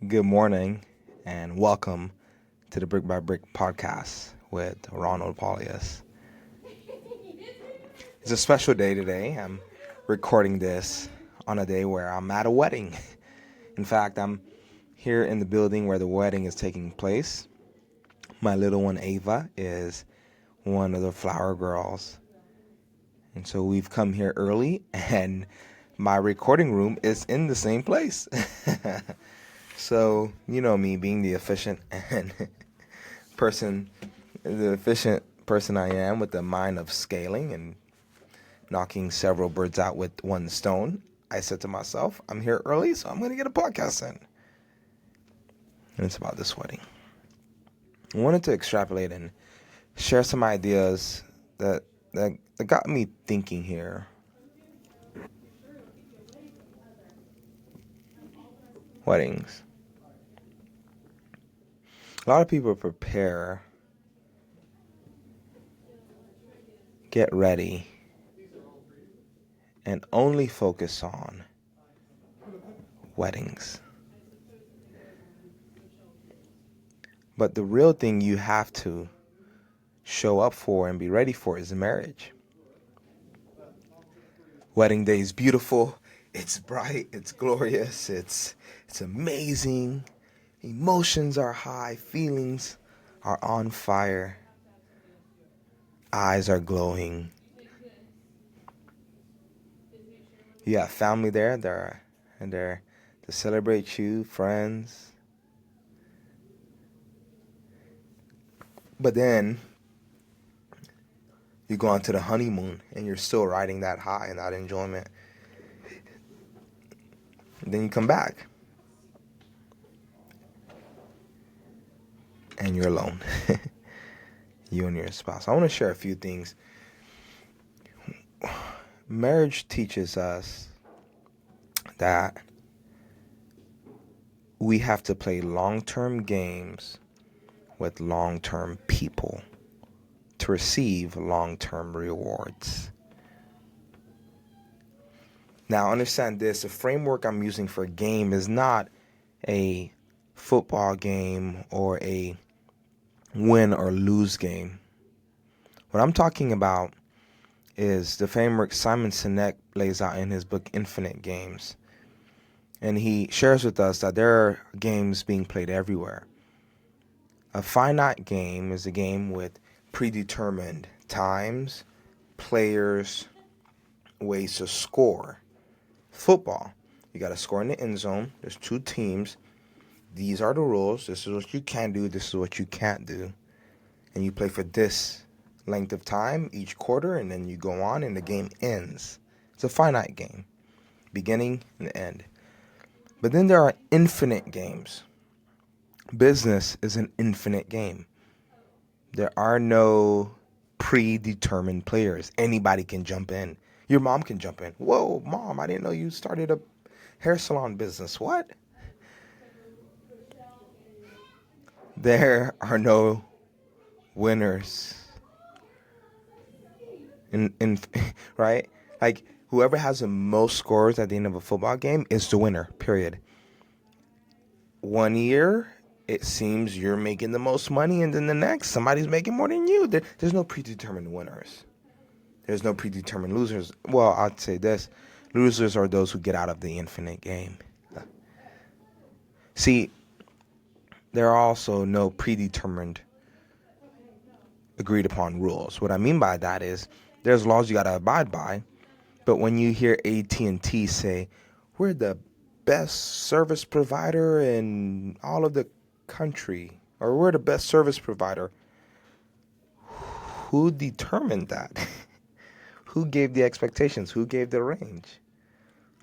Good morning and welcome to the Brick by Brick podcast with Ronald Pauleus. It's a special day today. I'm recording this on a day where I'm at a wedding. In fact, I'm here in the building where the wedding is taking place. My little one Ava is one of the flower girls. And so we've come here early and my recording room is in the same place. So, you know me being the efficient person, the efficient person I am with the mind of scaling and knocking several birds out with one stone. I said to myself, I'm here early, so I'm going to get a podcast in. And it's about this wedding. I wanted to extrapolate and share some ideas that got me thinking here. Weddings. A lot of people prepare, get ready, and only focus on weddings. But the real thing you have to show up for and be ready for is marriage. Wedding day is beautiful, it's bright, it's glorious, it's amazing. Emotions are high, feelings are on fire, eyes are glowing. You have family there, they're to celebrate you, friends. But then you go on to the honeymoon and you're still riding that high and that enjoyment. And then you come back and you're alone. You and your spouse. I want to share a few things. Marriage teaches us that we have to play long-term games with long-term people to receive long-term rewards. Now, understand this. The framework I'm using for a game is not a football game or a win or lose game. What I'm talking about is the framework Simon Sinek lays out in his book Infinite Games. And he shares with us that there are games being played everywhere. A finite game is a game with predetermined times, players, ways to score. Football, you got to score in the end zone. There's two teams. These are the rules. This is what you can do. This is what you can't do. And you play for this length of time each quarter, and then you go on and the game ends. It's a finite game, beginning and end. But then there are infinite games. Business is an infinite game. There are no predetermined players. Anybody can jump in. Your mom can jump in. Whoa, mom, I didn't know you started a hair salon business. What? There are no winners. Right? Like, whoever has the most scores at the end of a football game is the winner, period. One year, it seems you're making the most money, and then the next, somebody's making more than you. There's no predetermined winners. There's no predetermined losers. Well, I'd say this. Losers are those who get out of the infinite game. See, there are also no predetermined, agreed upon rules. What I mean by that is there's laws you got to abide by, but when you hear AT&T say, we're the best service provider in all of the country, or we're the best service provider, who determined that? Who gave the expectations? Who gave the range?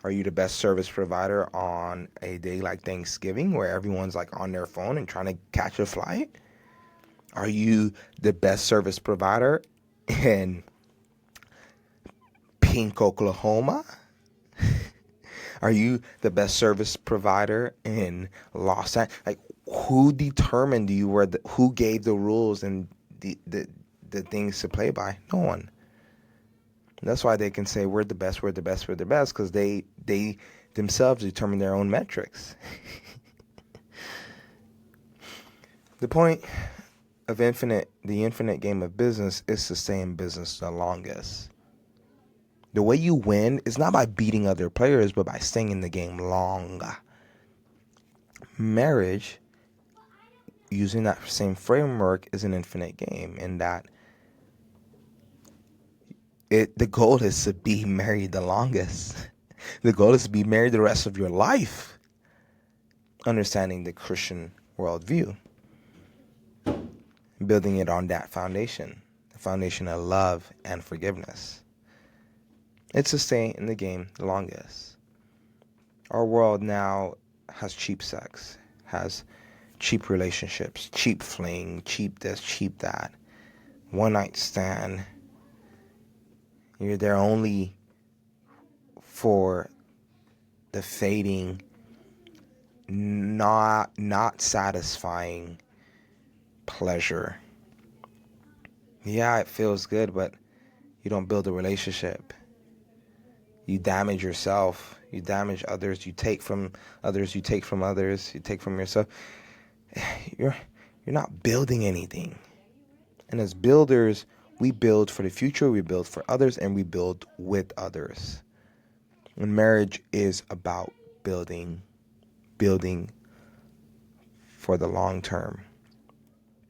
Are you the best service provider on a day like Thanksgiving where everyone's like on their phone and trying to catch a flight? Are you the best service provider in Pink, Oklahoma? Are you the best service provider in Los Angeles? Like, who determined who gave the rules and the things to play by? No one. That's why they can say we're the best, we're the best, we're the best, because they themselves determine their own metrics. The point of the infinite game of business is to stay in business the longest. The way you win is not by beating other players, but by staying in the game longer. Marriage, using that same framework, is an infinite game in that the goal is to be married the longest. The goal is to be married the rest of your life, understanding the Christian worldview, building it on that foundation, the foundation of love and forgiveness. It's to stay in the game the longest. Our world now has cheap sex, has cheap relationships, cheap fling, cheap this, cheap that, one night stand. You're there only for the fading, not satisfying pleasure. Yeah, it feels good, but you don't build a relationship. You damage yourself. You damage others. You take from others. You take from others. You take from yourself. You're not building anything. And as builders, we build for the future. We build for others, and we build with others. And marriage is about building for the long term.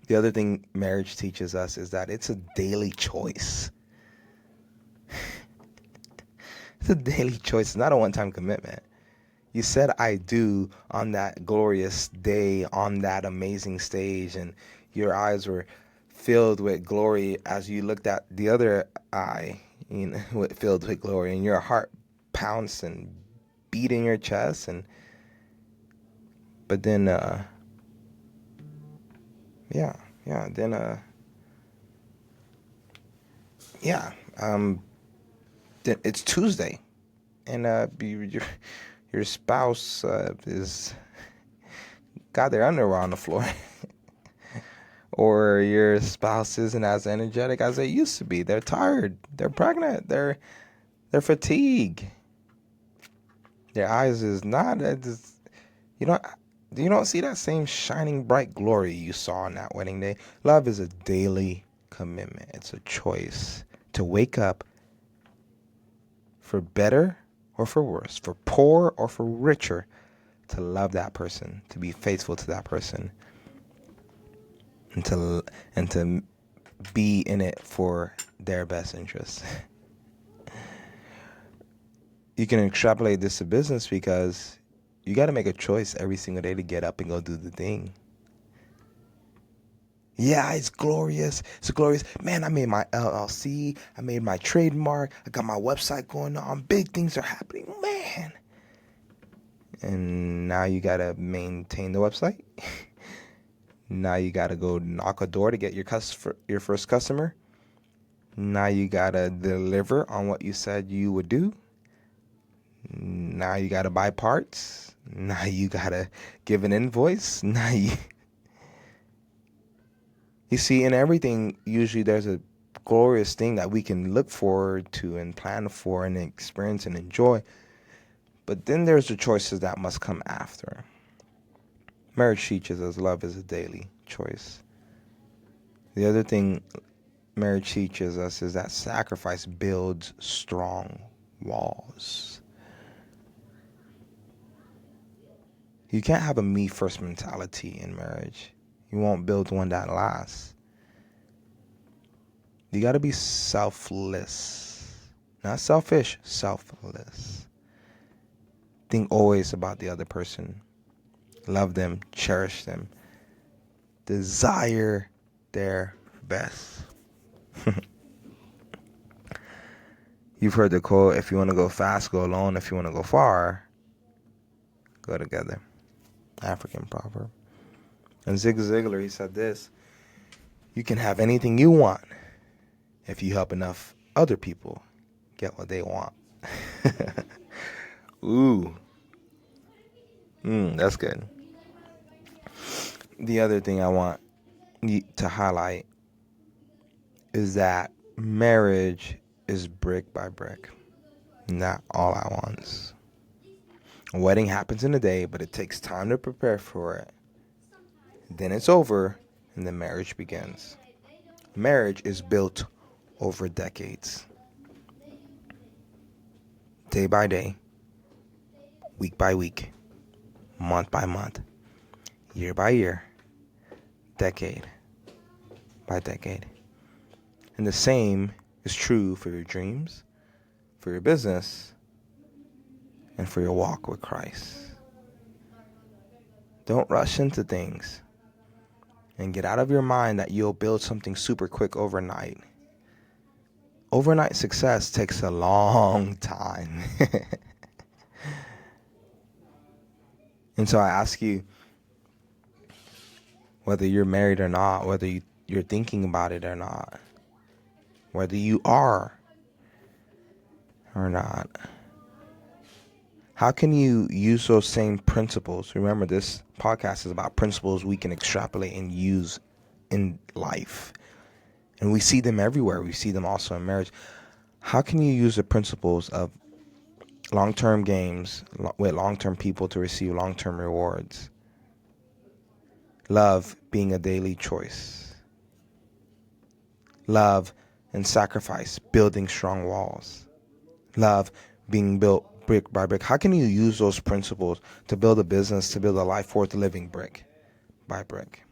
The other thing marriage teaches us is that it's a daily choice. It's a daily choice. It's not a one-time commitment. You said I do on that glorious day, on that amazing stage, and your eyes were filled with glory as you looked at the other eye, filled with glory, and your heart pounced and beat in your chest. But then, then it's Tuesday, and your spouse is got their underwear on the floor, or your spouse isn't as energetic as they used to be. They're tired. They're pregnant. They're fatigued. Their eyes is not. You don't see that same shining bright glory you saw on that wedding day. Love is a daily commitment. It's a choice to wake up for better or for worse, for poor or for richer, to love that person, to be faithful to that person, and to be in it for their best interests. You can extrapolate this to business because you got to make a choice every single day to get up and go do the thing. Yeah, it's glorious. It's glorious. Man, I made my LLC. I made my trademark. I got my website going on. Big things are happening. Man. And now you got to maintain the website. Now you got to go knock a door to get your first customer. Now you got to deliver on what you said you would do. Now you got to buy parts. Now you got to give an invoice. Now you see, in everything, usually there's a glorious thing that we can look forward to and plan for and experience and enjoy. But then there's the choices that must come after. Marriage teaches us love is a daily choice. The other thing marriage teaches us is that sacrifice builds strong walls. You can't have a me first mentality in marriage. You won't build one that lasts. You got to be selfless. Not selfish, selfless. Think always about the other person. Love them, cherish them. Desire their best. You've heard the quote, if you want to go fast, go alone. If you want to go far, go together. African proverb. And Zig Ziglar, he said this: you can have anything you want if you help enough other people get what they want. Ooh. That's good. The other thing I want to highlight is that marriage is brick by brick, not all at once. A wedding happens in a day, but it takes time to prepare for it. Then it's over, and then marriage begins. Marriage is built over decades, day by day, week by week, month by month, year by year, decade by decade. And the same is true for your dreams, for your business, and for your walk with Christ. Don't rush into things and get out of your mind that you'll build something super quick overnight. Overnight success takes a long time. And so I ask you, whether you're married or not, whether you're thinking about it or not, whether you are or not, how can you use those same principles? Remember, this podcast is about principles we can extrapolate and use in life. And we see them everywhere. We see them also in marriage. How can you use the principles of long-term games with long-term people to receive long-term rewards? Love being a daily choice. Love and sacrifice building strong walls. Love being built brick by brick. How can you use those principles to build a business, to build a life worth living brick by brick?